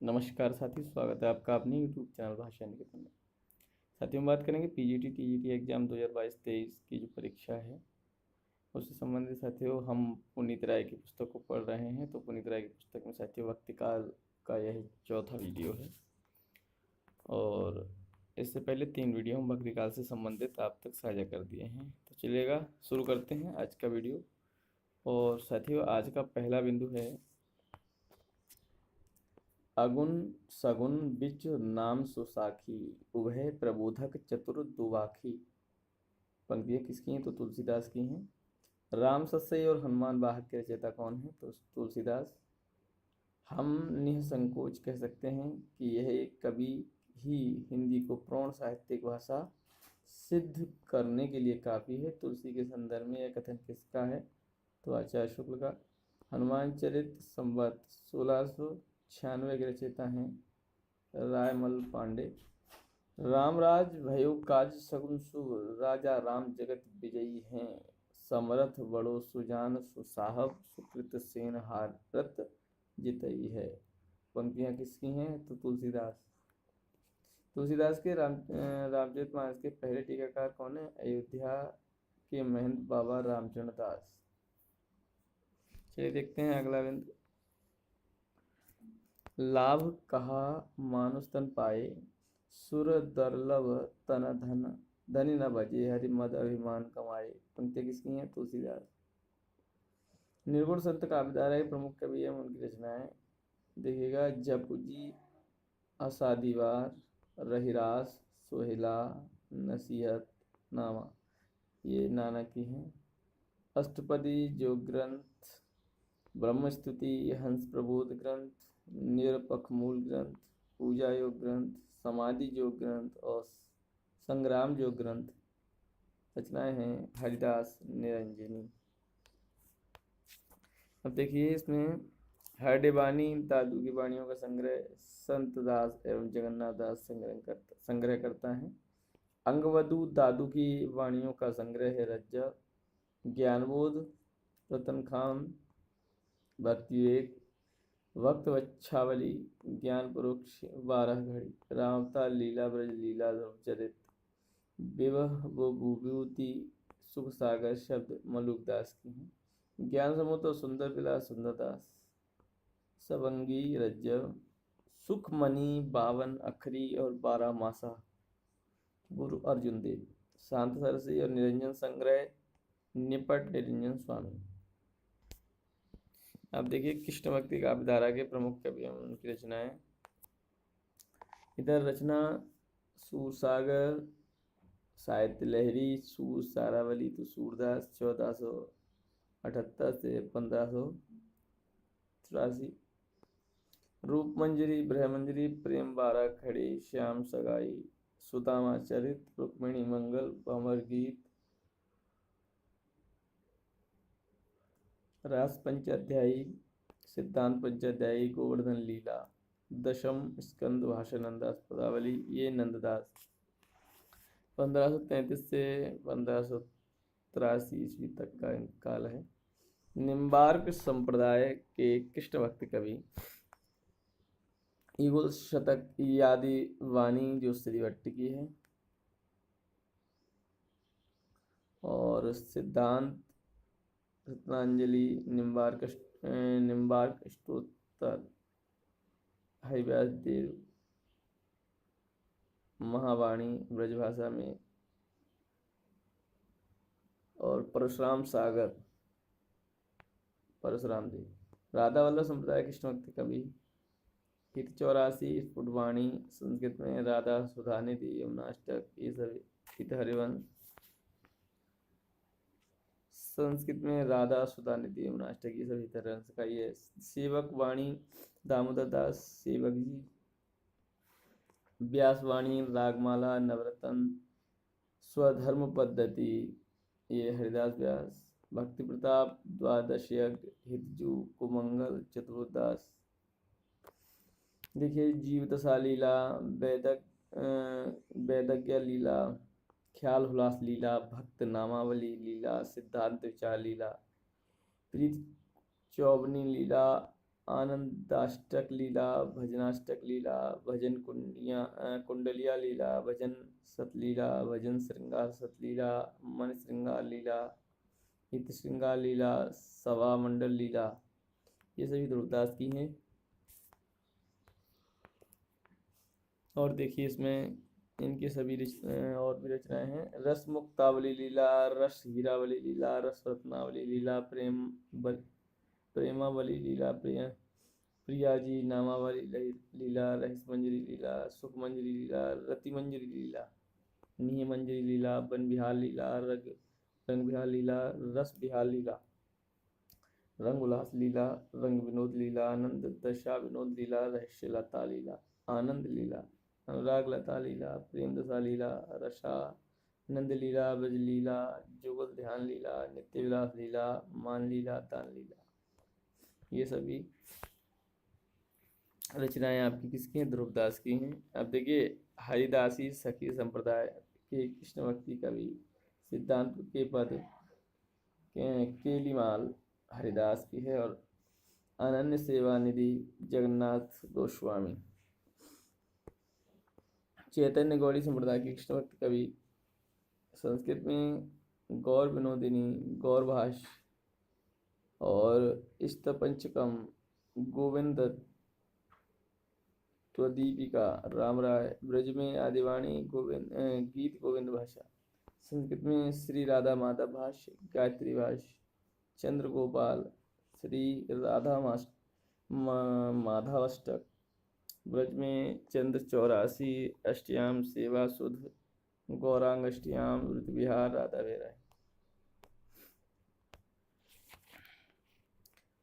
नमस्कार साथी, स्वागत है आपका अपने यूट्यूब चैनल भाषा निकेतन में। साथियों, हम बात करेंगे पीजीटी टीजीटी एग्जाम 2022-23 की जो परीक्षा है उससे संबंधित। साथियों, हम पुनीत राय की पुस्तक को पढ़ रहे हैं। तो पुनीत राय की पुस्तक में साथियों भक्तिकाल का यह चौथा वीडियो है और इससे पहले 3 वीडियो हम भक्तिकाल से संबंधित आप तक साझा कर दिए हैं। तो चलिएगा शुरू करते हैं आज का वीडियो। और साथियों, आज का पहला बिंदु है अगुन सगुन बिच नाम सुसाखी, उभय प्रबोधक चतुर दुवाखी। पंक्तियाँ किसकी हैं? तो तुलसीदास की हैं। राम सस्सई और हनुमान वाहक के रचयिता कौन है? तो तुलसीदास। हम निसंकोच कह सकते हैं कि यह एक कवि ही हिंदी को प्रौढ़ साहित्यिक भाषा सिद्ध करने के लिए काफ़ी है। तुलसी के संदर्भ में यह कथन किसका है? तो आचार्य शुक्ल का। हनुमान चरित संवत 1696 के रचयिता हैं रायमल पांडे। रामराज भयो काज सगुन शुभ, राजा राम जगत विजयी हैं। समरथ बड़ो सुजान सुसाहब, सुकृत सेन हारत जितई है। पंक्तियाँ किसकी हैं? तो तुलसीदास। तुलसीदास के रामचरितमानस के पहले टीकाकार कौन है? अयोध्या के महंत बाबा रामचंद्र दास। चलिए देखते हैं अगला बिंदु। लाभ कहा मानुष तन पाए, सुर दुर्लभ तन धन, धनी न बजे हरि मद अभिमान कमाए। पंक्तियाँ किसकी हैं? तुलसीदास। निर्गुण संत काव्यधारा के प्रमुख कवि एवं उनकी रचनाएं देखिएगा। जपुजी, असादीवार, रहिरास, सोहेला, नसीहत नामा, ये नाना की हैं। अष्टपदी जो ग्रंथ, ब्रह्मस्तुति, हंस प्रबोध ग्रंथ, निरपख मूल ग्रंथ, पूजा योग ग्रंथ, समाधि योग ग्रंथ और संग्राम योग ग्रंथ रचनाएं हैं हरिदास निरंजनी। अब देखिए इसमें हरडेवानी दादू की वाणियों का संग्रह संत दास एवं जगन्नाथ दास संग्रह करता है। अंगवधु दादू की वाणियों का संग्रह है रज्जा। ज्ञानबोध रतन खान, भक्ति विवेक, वक्त वच्छावली, ज्ञान परोक्ष, 12 घड़ी, रामता लीला ब्रज लीला चरित, विवह वो विभूति, सुख सागर शब्द मलुकदास की हैं। ज्ञान समूह तो सुंदर विलास सुंदरदास, सबंगी रज्जव, सुखमणि 52 अखरी और 12 मासा गुरु अर्जुन देव। शांत सरसी और निरंजन संग्रह निपट निरंजन स्वामी। अब देखिए कृष्ण भक्ति काव्यधारा के प्रमुख कवि एवं उनकी रचनाएं। इधर रचना सूरसागर, साहित्य लहरी, सूर सारावली तो सूरदास 1478 से 1583। रूप मंजरी, ब्रह्मंजरी, प्रेम 12 खड़े, श्याम सगाई, सुदामा चरित, रुक्मिणी मंगल, भंवर गीत, रास पंचाध्यायी, सिद्धांत पंचाध्यायी, गोवर्धन लीला, दशम स्कंद भाषा नंदास पदावली, ये नंददास। 1533 से 1583 ईस्वी तक का काल है। निम्बार्क संप्रदाय के कृष्ण भक्त कवि युगल शतक यादि वाणी जो श्रीवट्ट की है और सिद्धांत रत्नांजलि, निम्बार्क स्तोत्र, हरिव्यास देव, महावाणी ब्रजभाषा में और परशुराम सागर परशुराम देव। राधा वल्लभ संप्रदाय कृष्ण भक्ति कवि हित 84, स्फुटवाणी संस्कृत में राधा सुधानिधि यमुनाष्टक, ये सभी हित हरिवंश संस्कृत में राधा सुधानिधि यमुनाष्टक, ये सभी हरिवंश का ये। सेवक वाणी दामोदर दास सेवक जी। व्यासवाणी रागमाला नवरत्न, स्वधर्म पद्धति, ये हरिदास व्यास। भक्ति प्रताप द्वादशयज्ञ, हितजू कुमंगल चतुर्दास। देखिए जीवदशा लीला, वैदज्ञ लीला, ख्याल हुलास लीला, भक्त नामावली लीला, सिद्धांत विचार लीला, प्रीत चौबनी लीला, आनंदाष्टक लीला, भजनाष्टक लीला, भजन कुंडलिया लीला, भजन सतलीला, भजन श्रृंगार सतलीला, मन श्रृंगार लीला, हित श्रृंगार लीला, सभा मंडल लीला, ये सभी ध्रुवदास की हैं। और देखिए इसमें इनके सभी और भी रचनाएं हैं। रस मुक्तावली लीला, रस हीरावली लीला, रस रत्नावली लीला, प्रेमावली लीला, प्रिया जी नामावली लीला, रहस मंजरी लीला, सुख मंजरी लीला, रति मंजरी लीला, निह मंजरी लीला, बन बिहार लीला, रंग बिहार लीला, रस बिहार लीला, रंग उल्लास लीला, रंग विनोद लीला, आनंद दशा विनोद लीला, रहस्य लता लीला, आनंद लीला, अनुराग लता लीला, प्रेम दशा लीला, रसा नंद लीला, ब्रज लीला, जुगल ध्यान लीला, नित्य विलास लीला, मान लीला, दान लीला, ये सभी रचनाएं आपकी किसकी हैं? ध्रुवदास की हैं। अब देखिए हरिदासी सखी संप्रदाय के कृष्ण भक्ति कवि सिद्धांत के पद केलीमाल हरिदास की है और अनन्य सेवा निधि जगन्नाथ गोस्वामी। चैतन्य गौड़ी संप्रदाय के कृष्ण भक्त कवि संस्कृत में गौर विनोदिनी, गौर भाष्य और स्तपंचकम, गोविंद त्वदीपिका, राम राय, ब्रज में आदिवाणी, गीत गोविंद भाषा, संस्कृत में श्री राधा माधव भाष्य, गायत्री भाष्य, चंद्र गोपाल, श्री राधा माधवाष्टक, ब्रज में चंद्र 84, अष्टयाम सेवा सुध, गौरांग अष्टयाम, वृत विहार, राधा वेरा।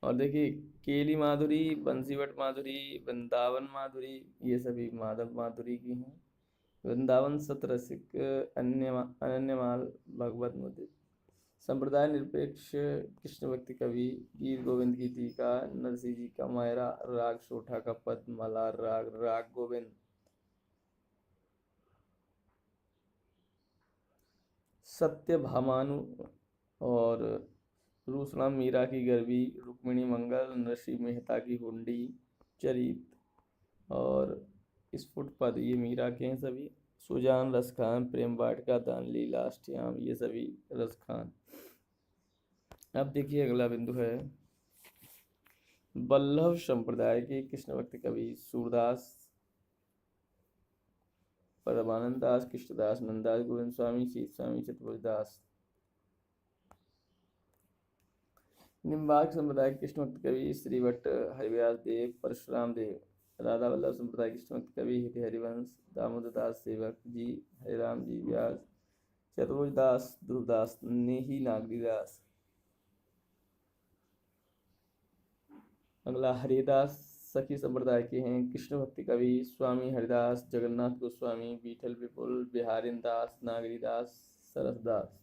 और देखिए केली माधुरी, बंसीवट माधुरी, वृंदावन माधुरी, ये सभी माधव माधुरी की हैं। वृंदावन सतरसिक, अनन्यमाल, भगवत मुदित। संप्रदाय निरपेक्ष कृष्ण भक्ति कवि गीत गोविंद की टीका, नरसिंह जी का मायरा, राग सोठा का पद, मलार राग, राग गोविंद। सत्य भामानु और रूसनाम मीरा की गरबी, रुक्मिणी मंगल, नरसिंह मेहता की हुंडी, चरित और स्फुट पद, ये मीरा के हैं सभी। सुजान, रसखान, प्रेम वाटिका, दान लीला, अष्टयाम, ये सभी रसखान। अब देखिए अगला बिंदु है वल्लभ संप्रदाय के कृष्ण भक्ति कवि सूरदास, परमानंद दास, कृष्णदास, नंददास, गोविंद स्वामी, शीत स्वामी, चतुर्दास। निम्बार्क संप्रदाय कृष्ण भक्त कवि श्रीभट्ट, हरिव्यास देव, परशुराम देव। राधा वल्लभ संप्रदाय कृष्ण भक्त कवि हित हरिवंश, दामोदर दास सेवक जी, हरिराम जी व्यास, चतुर्दास, ध्रुवदास, नेही नागरीदास। अगला हरिदास सखी संप्रदाय के हैं कृष्ण भक्ति कवि स्वामी हरिदास, जगन्नाथ गोस्वामी, बीठल विपुल, बिहारिन दास, नागरीदास, सरसदास।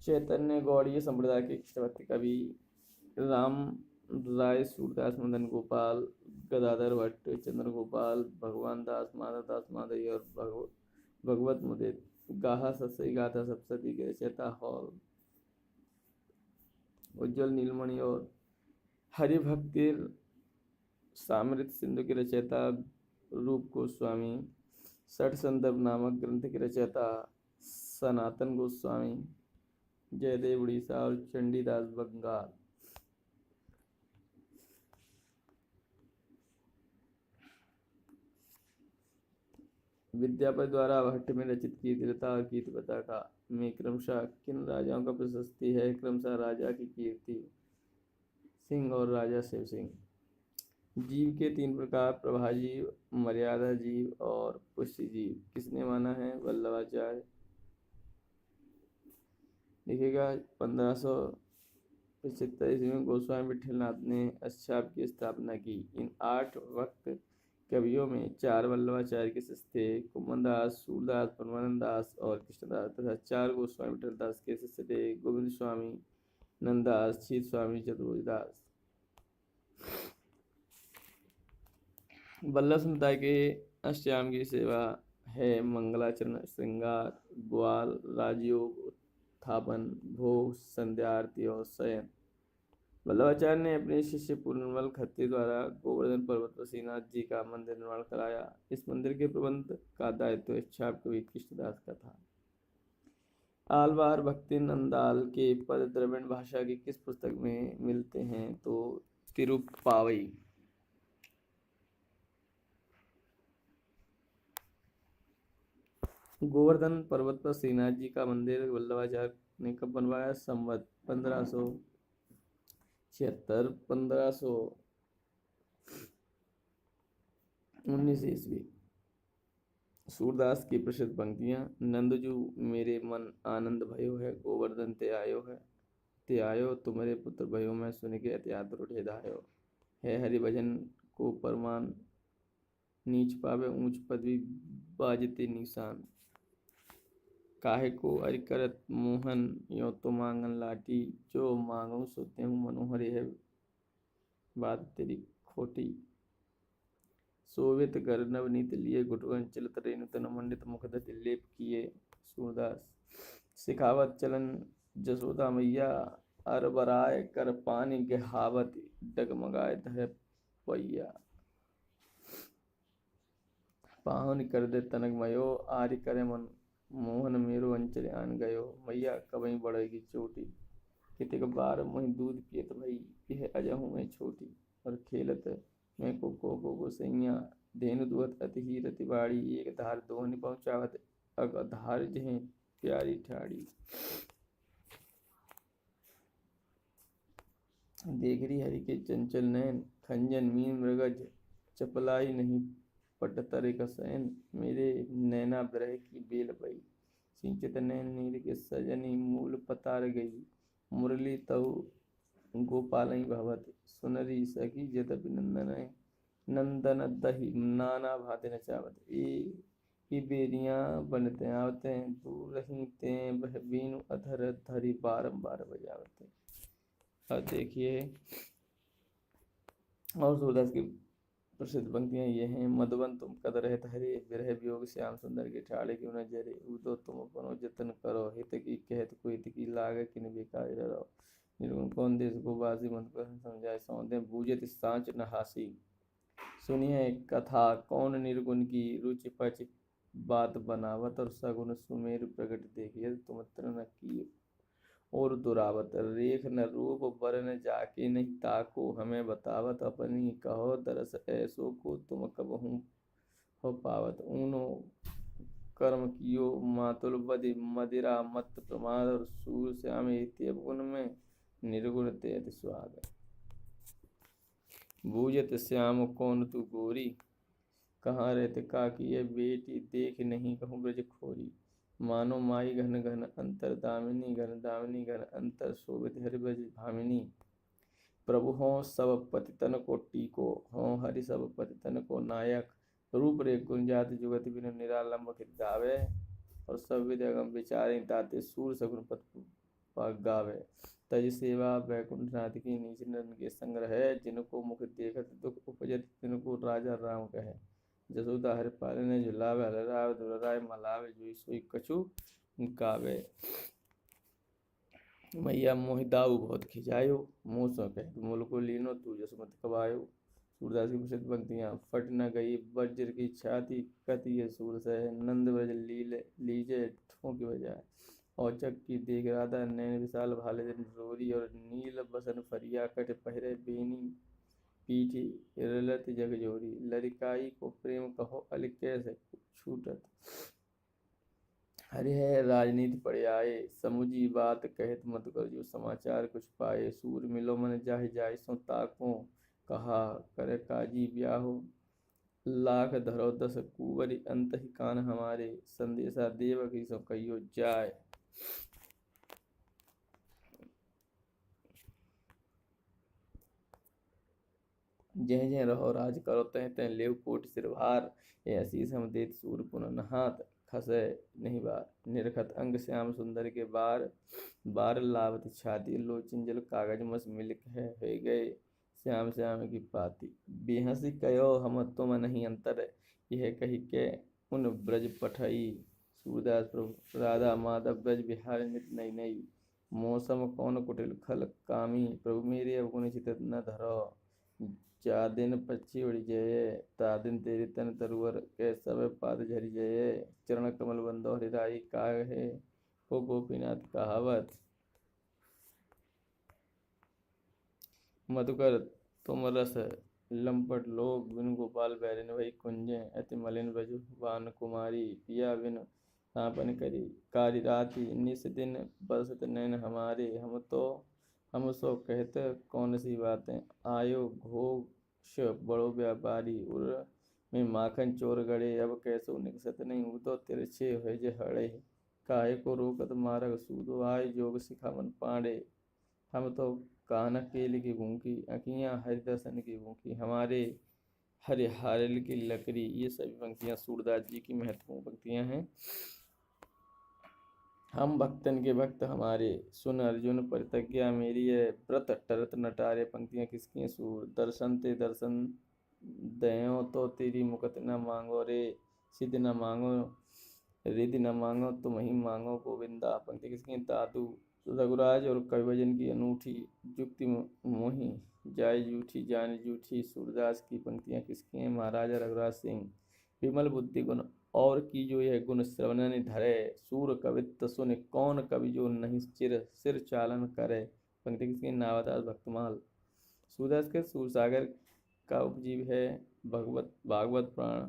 चैतन्य गौड़ीय संप्रदाय के कृष्ण भक्ति कवि राम राय, सूरदास, मदन गोपाल, गदाधर भट्ट, चंद्र गोपाल, भगवान दास, माधव दास माधवी और भगवत मुदित। गाहा सत्सई गाथा सप्तशती के रचयिता हॉल, उज्जवल नीलमणि और हरिभक्तिर सामृत सिंधु के रचयिता रूप गोस्वामी, सठ संदर्भ नामक ग्रंथ के रचयिता सनातन गोस्वामी, जयदेव उड़ीसा और चंडीदास बंगाल। विद्यापति द्वारा भट्ट में रचित कीर्तिलता और कीर्ति पताका में क्रमशः किन राजाओं का प्रशस्ति है? क्रमशः राजा की कीर्ति सिंह और राजा शिव सिंह। जीव के 3 प्रकार, प्रभाजीव, मर्यादा जीव और पुष्टि जीव, किसने माना है? वल्लभाचार्य। लिखेगा 1575 ईस्वी में गोस्वामी विठलनाथ ने अष्टाप की स्थापना की। इन 8 वक्त कवियों में 4 वल्लभाचार्य के शिष्य थे, कुमनदास, सूरदास, परमानंद दास और कृष्णदास, तथा 4 गोस्वामी विठलदास के शिष्य थे, गोविंद स्वामी, नंददास, शीत स्वामी, चतुर्दास। वल्लभ समुदाय के अष्टयाम की सेवा है मंगलाचरण, श्रृंगार, ग्वाल, राजयोग, उत्थापन, भोग, संध्या आरती और शयन। वल्लभाचार्य ने अपने शिष्य पूर्णमल खत्री द्वारा गोवर्धन पर्वत पर श्रीनाथ जी का मंदिर निर्माण कराया। इस मंदिर के प्रबंध का दायित्व छाप कवि कृष्णदास का था। आलवार भक्ति नंदाल के पद द्रविड़ भाषा की किस पुस्तक में मिलते हैं? तो तिरुप्पावई। गोवर्धन पर्वत पर श्रीनाथ जी का मंदिर वल्लभाचार्य ने कब बनवाया? संवत 1576 1519 ईस्वी। सूरदास की प्रसिद्ध पंक्तियां। नंदजू मेरे मन आनंद भयो है, गोवर्धन ते आयो तुम्हारे पुत्र भयो, मैं सुन के अत्यात रूठे धायो। है हरिभजन को परमान, नीच पावे ऊंच पदवी बाजते निशान। काहे को अरि करत मोहन, यो तो मांगन लाटी, जो मांगू सोते हूँ मनोहर है बात तेरी खोटी। सोवित कर नवनीत लिए, घुटवन चलत रेणु तन मंडित मुख धति लेप किए। सूरदास। सिखावत चलन जसोदा मैया, अरबराय कर पानी गहावत, डगमगाए धर पैया। पाहुन कर दे तनक मयो, आर्य करे मन मोहन मेरो अंचल आन गयो। मैया कबई बढ़ेगी चोटी, कितक बार मोहि दूध पियत भई, यह अजहू में छोटी। और खेलत मैं को सैया, धेनु दुहत अति ही रति बाड़ी, एक धार दोहनि पहुँचावत, अग धार जहें प्यारी ठाड़ी। देखरी हरि के चंचल नयन, खंजन मीन मृगज चपलाई नहीं पटतरे का सैन। मेरे नैना ब्रह की बेल पई, सिंचित नैन नीर के सजनी, मूल पतार गई। मुरली तऊ गोपालई भवत, सुनरी सखी जदपि नंदन दही नाना भाते नचावत। ई बेरियां बनते आवते, दूर रही ते बह बीनु अधर धरी बारंबार बजावते। अब देखिए और सूरदास की प्रसिद्ध पंक्तियां ये हैं। मधुबन तुम कद रहत हरे, विरह वियोग श्याम सुंदर के ठाड़े क्यों न जरे। उदो तुम अपनो जतन करो, हित की कहत को हित की लागे, किन बेकार रहो। निर्गुण कौन देश को बासी, मत पर समझाए सौंदे, बूझत सांच न हासी। सुनिए कथा कौन निर्गुण की, रुचि पच बात बनावत, और सगुन सुमेर प्रगट देखिए तुम न की। और दुरावत रेख न रूप बरन जाके, नहीं ताको हमें बतावत, अपनी कहो दरस ऐसो को तुम कबहू हो पावत। ऊनो कर्म कियो मातुल बदि, मदिरा मत प्रमाद, और सूर श्याम इत्य गुण में निर्गुण ते अति स्वाद। बूझत श्याम कौन तू गोरी, कहाँ रहते का की ये बेटी, देख नहीं कहूँ ब्रज खोरी। मानो माई घन घन अंतर दामिनी, घन दामिनी घन अंतर, शोभित हरिब्रज भामिनी। प्रभु हों सब पतितन को टीको, हों हरि सब पतितन को नायक। रूप रे गुंजात जुगत बिनु, निरालंब खित गावे, और सब विद्यगम विचारे ताते, सूर सगुन पद गावे। तज सेवा वैकुंठनाथ की, नीच नरन के संग्रह है, जिनको मुख देखत दुख उपजत, तिनको राजा राम कहे। जसोदा हरि पालने झुलावे, हलरावे दुलराय मलावे, जोई सोई कछु गावे। मैया मोहि दाऊ बहुत खिजायो, मुँह सो कह मूल को लीनो, तू जसमत कबायो। सूरदास की प्रसिद्ध पंक्तियां। फट न गई वज्र की छाती, कति ये सूर से, नंद ब्रज लीजे ठोंक बजाए। औचक की देख राधा, नैन विशाल भाले दिन रोरी, और नील बसन फरिया, कट पहरे बेनी पीठी रलत जग जोरी। लरिकाई को प्रेम कहो, अल कैसे छूटत, हरि है राजनीति पड़े आए। समुझी बात कहत मत कर, जो समाचार कुछ पाए। सूर मिलो मन जाहि जाय, सो ताको कहा कर काजी ब्याहो। लाख धरो 10 कुंवरी, अंत ही कान हमारे। संदेशा देव की सो कहियो जाय। जय जय रहो राज करो, तह तह लेव कोट सिरभार। ये असीस हम देत सूर पुन नहात, खसे नहीं बार। निरखत अंग श्याम सुंदर के बार, बार लावत छाती। लोचन जल कागज मस मिलिक है गए, श्याम श्याम की पाती। बेहसी कयो हम तुम नहीं अंतर, यह कही के उन ब्रज पठई। सूरदास प्रभु राधा माधव ब्रज बिहार नित नई नई, मौसम कौन कुटिल खल कामी, प्रभु मेरे अवगुण चित न धरो। जा दिन पक्षी उड़ जये, ता दिन तेरी तन तरुवर, के सब पाद झरि जये। चरण कमल बंदो हरिराई, काहे को गोपीनाथ कहावत। मधुकर तुम रस लंपट लोग, बिनु गोपाल बैरिन वही कुंजे। अति मलिन बजु वान कुमारी, पिया बिनु तापन करी। कारी राति निस दिन बरसत नैन हमारे। हम सो कहत कौन सी बातें, आयो घोष बड़ो व्यापारी। उर में माखन चोर गड़े, अब कैसो निकसत नहीं। हूँ तो तिरछे है जे हड़े, काहे को रोकत मारग सूदो। आय जोग सिखावन पांडे, हम तो कान केल की भूखी, अखियाँ हरि दर्शन की भूखी। हमारे हरे हारल की लकड़ी। ये सभी पंक्तियाँ सूरदास जी की महत्वपूर्ण पंक्तियाँ हैं। हम भक्तन के भक्त हमारे, सुन अर्जुन परितज्ञा मेरी है। व्रत टरत नटारे, पंक्तियाँ किसकी हैं? सूर। दर्शन ते दर्शन दयो, तो तेरी मुकत न मांगो रे। सिद्ध न मांगो रिद्धि न मांगो, तुम ही मांगो गोविंदा, पंक्ति किसकी हैं? दादू। रघुराज और कविभजन की अनूठी युक्ति मोही जाय जूठी जान जूठी। सूरदास की पंक्तियाँ किसकी हैं? महाराजा रघुराज सिंह। विमल बुद्धि गुण और की जो यह गुण श्रवणन धरे। सूर कवित्त सुन कौन कवि जो नहीं सिर चालन करे, पंक्ति किसकी? नावदास भक्तमाल। सूरदास के सूरसागर का उपजीव है भागवत पुराण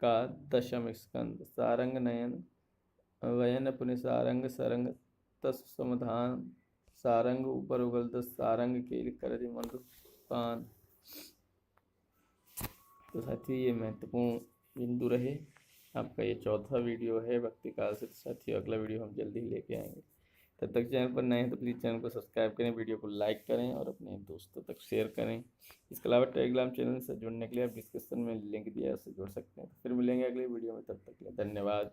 का 10वां स्कंद। सारंग नयन वयन पुनि सारंग सरंग तस समाधान। सारंग ऊपर उगल दस, सारंग के कर मधुपान। तो साथियों ये महत्वपूर्ण बिंदु रहे। आपका ये चौथा वीडियो है भक्ति काल से। साथियों अगला वीडियो हम जल्दी ही लेके आएंगे। तब तक चैनल पर नए हैं तो प्लीज़ चैनल को सब्सक्राइब करें, वीडियो को लाइक करें और अपने दोस्तों तक शेयर करें। इसके अलावा टेलीग्राम चैनल से जुड़ने के लिए आप डिस्क्रिप्शन में लिंक दिया है, उससे जुड़ सकते हैं। तो फिर मिलेंगे अगले वीडियो में, तब तक के लिए धन्यवाद।